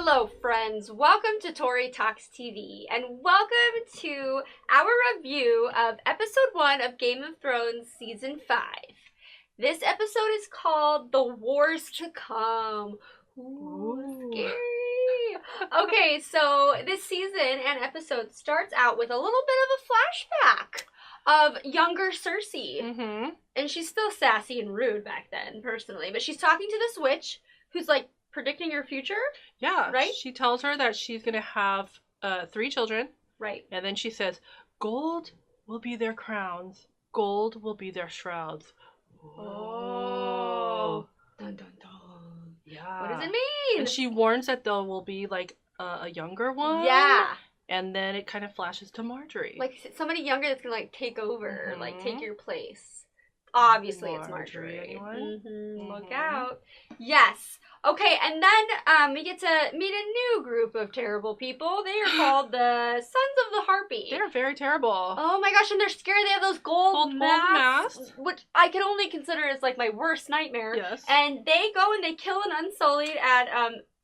Hello friends, welcome to Tori Talks TV and welcome to our review of episode 1 of Game of Thrones season 5. This episode is called The Wars to Come. Ooh, scary. Okay, so this season and episode starts out with a little bit of a flashback of younger Cersei. Mm-hmm. And she's still sassy and rude back then, personally, but she's talking to this witch who's like predicting her future. Yeah, right? She tells her that she's going to have 3 children. Right. And then she says, gold will be their crowns. Gold will be their shrouds. Oh. Dun, dun, dun. Yeah. What does it mean? And she warns that there will be, like, a younger one. Yeah. And then it kind of flashes to Marjorie. Like, somebody younger that's going to, like, take over, like, take your place. Obviously, it's Marjorie. Anyone? Look out. Yes. Okay, and then we get to meet a new group of terrible people. They are called the Sons of the Harpy. They're very terrible. Oh my gosh, and they're scary. They have those gold masks, which I can only consider as like my worst nightmare. Yes. And they go and they kill an Unsullied at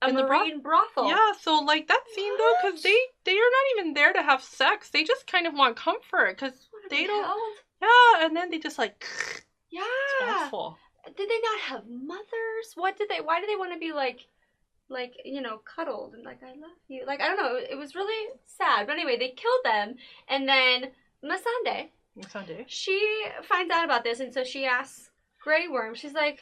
a marine brothel. Yeah, so like that scene though, because they are not even there to have sex. They just kind of want comfort because they don't. Held? Yeah, and then they just like. Yeah. It's awful. Did they not have mothers? Why did they want to be like, you know, cuddled and like, I love you? Like, I don't know. It was really sad. But anyway, they killed them. And then Missandei, she finds out about this. And so she asks Grey Worm, she's like,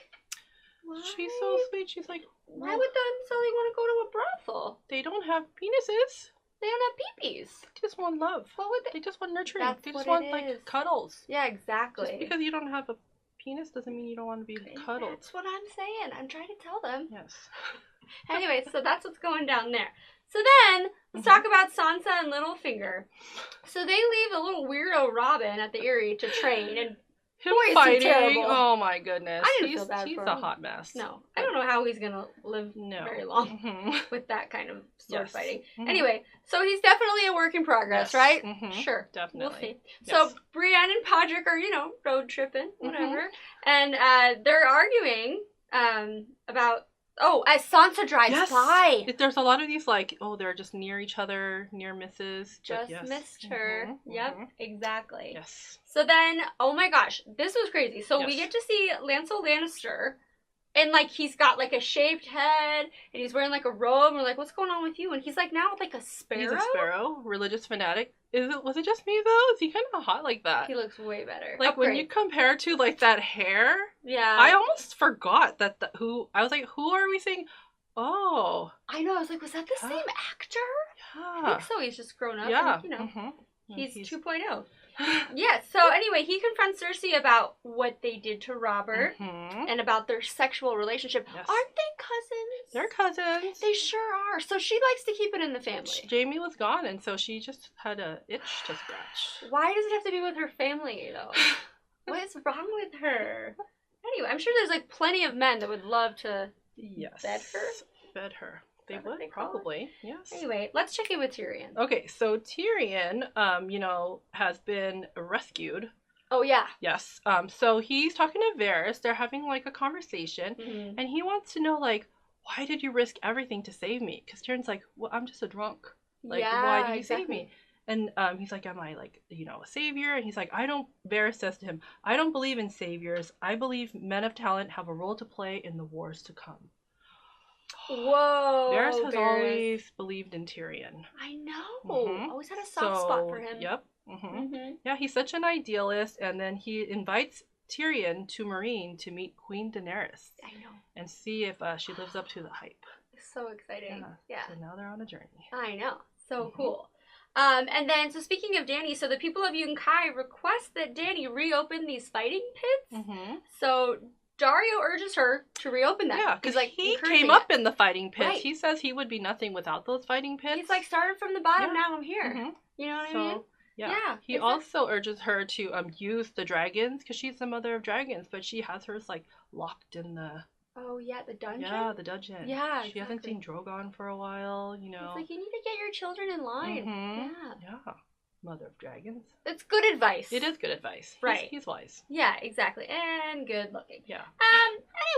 why? She's so sweet. She's like, why would the Unsullied want to go to a brothel? They don't have penises. They don't have peepees. They just want love. What would They just want nurturing. That's They just what want it like is. cuddles. Yeah, exactly. Just because you don't have a penis doesn't mean you don't want to be cuddled. That's what I'm saying. I'm trying to tell them. Yes. Anyway, so that's what's going down there. So then, let's talk about Sansa and Littlefinger. So they leave a little weirdo Robin at the Eyrie to train, and Him boy, is he fighting. terrible. Oh my goodness. I didn't feel bad he's for a him. hot mess. No, I don't know how he's gonna live very long with that kind of sword fighting. Anyway, so he's definitely a work in progress, right? Sure, definitely. We'll see. So Brienne and Podrick are, you know, road tripping, whatever, and they're arguing about. Oh, as Sansa drives by. There's a lot of these, like, they're just near each other, near misses. Just missed her. Yep, exactly. Yes. So then, oh my gosh, this was crazy. So we get to see Lancel Lannister, and, like, he's got, like, a shaved head, and he's wearing, like, a robe, and we're like, what's going on with you? And he's, like, now like a sparrow? He's a sparrow, religious fanatic. Was it just me, though? Is he kind of hot like that? He looks way better. Like, when you compare to, like, that hair, yeah. I almost forgot that I was like, who are we saying? Oh. I know, I was like, was that the same actor? Yeah. I think so, he's just grown up. Yeah. And, you know, he's 2.0. Yes, so anyway, he confronts Cersei about what they did to Robert and about their sexual relationship. Yes. Aren't they cousins? They're cousins. They sure are. So she likes to keep it in the family. Jamie was gone, and so she just had an itch to scratch. Why does it have to be with her family, though? What is wrong with her? Anyway, I'm sure there's like plenty of men that would love to bed her. Bed her. They would, probably. Yes. Anyway, let's check in with Tyrion. Okay, so Tyrion, you know, has been rescued. Oh, yeah. Yes. So he's talking to Varys. They're having, like, a conversation. And he wants to know, like, why did you risk everything to save me? Because Tyrion's like, well, I'm just a drunk. Like, why did you save me? And he's like, am I, like, you know, a savior? And he's like, Varys says to him, I don't believe in saviors. I believe men of talent have a role to play in the wars to come. Whoa. Varys has always believed in Tyrion. I know. Always had a soft spot for him. Yep. Yeah, he's such an idealist, and then he invites Tyrion to Meereen to meet Queen Daenerys. I know. And see if she lives up to the hype. So exciting. Yeah. So now they're on a journey. I know. So cool. And then, so speaking of Dany, so the people of Yunkai request that Dany reopen these fighting pits. So Dario urges her to reopen them. Yeah, because like, he came up in the fighting pits. Right. He says he would be nothing without those fighting pits. He's like, started from the bottom, now I'm here. You know what I mean? Yeah. He also urges her to use the dragons, because she's the mother of dragons, but she has hers like locked in the... Oh, yeah, the dungeon? Yeah, the dungeon. Yeah, She hasn't seen Drogon for a while, you know. It's like, you need to get your children in line. Yeah. Mother of dragons. It's good advice. It is good advice. Right. He's wise. Yeah, exactly. And good looking. Yeah.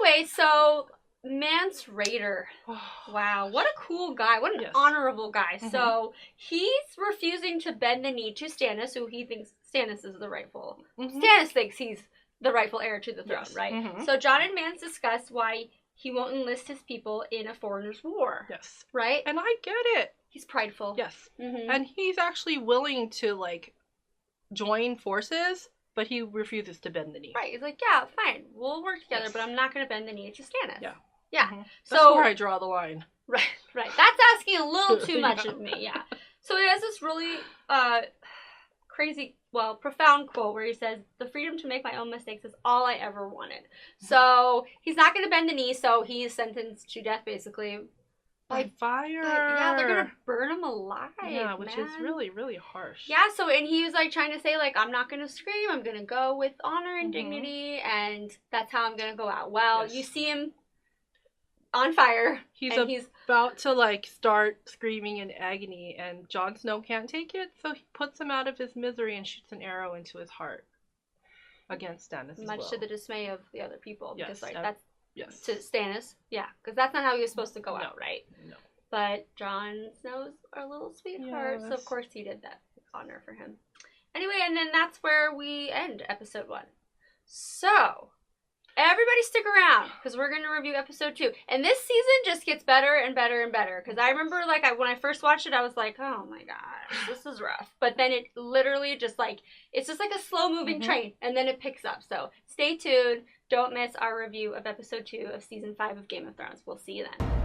Anyway, so Mance Rayder. Wow, what a cool guy. What an honorable guy. So he's refusing to bend the knee to Stannis, who he thinks Stannis is the rightful. Stannis thinks he's the rightful heir to the throne, right? So Jon and Mance discuss why he won't enlist his people in a foreigner's war. Yes. Right? And I get it. He's prideful. Yes. And he's actually willing to, like, join forces, but he refuses to bend the knee. Right. He's like, yeah, fine. We'll work together, but I'm not going to bend the knee to Stannis. Yeah. Yeah. That's so, where I draw the line. Right. That's asking a little too much of me, yeah. So he has this really crazy, profound quote where he says, "The freedom to make my own mistakes is all I ever wanted." So he's not going to bend the knee, so he's sentenced to death, basically. By fire. Yeah, they're going to burn him alive. Yeah, which is really, really harsh. Yeah, so, and he was, like, trying to say, like, I'm not going to scream. I'm going to go with honor and dignity, and that's how I'm going to go out. Well, you see him on fire. He's about to, like, start screaming in agony, and Jon Snow can't take it, so he puts him out of his misery and shoots an arrow into his heart against Stannis' Much to the dismay of the other people, because, like, that's... Yes. To Stannis, yeah, because that's not how he was supposed to go out, right? No. But Jon Snow's our little sweetheart, so of course he did that. Honor for him. Anyway, and then that's where we end episode 1. So, everybody stick around, because we're going to review episode 2. And this season just gets better and better and better, because I remember, like, when I first watched it, I was like, oh my gosh, this is rough. But then it literally just, like, it's just like a slow-moving train, and then it picks up. So, stay tuned. Don't miss our review of episode 2 of season 5 of Game of Thrones. We'll see you then.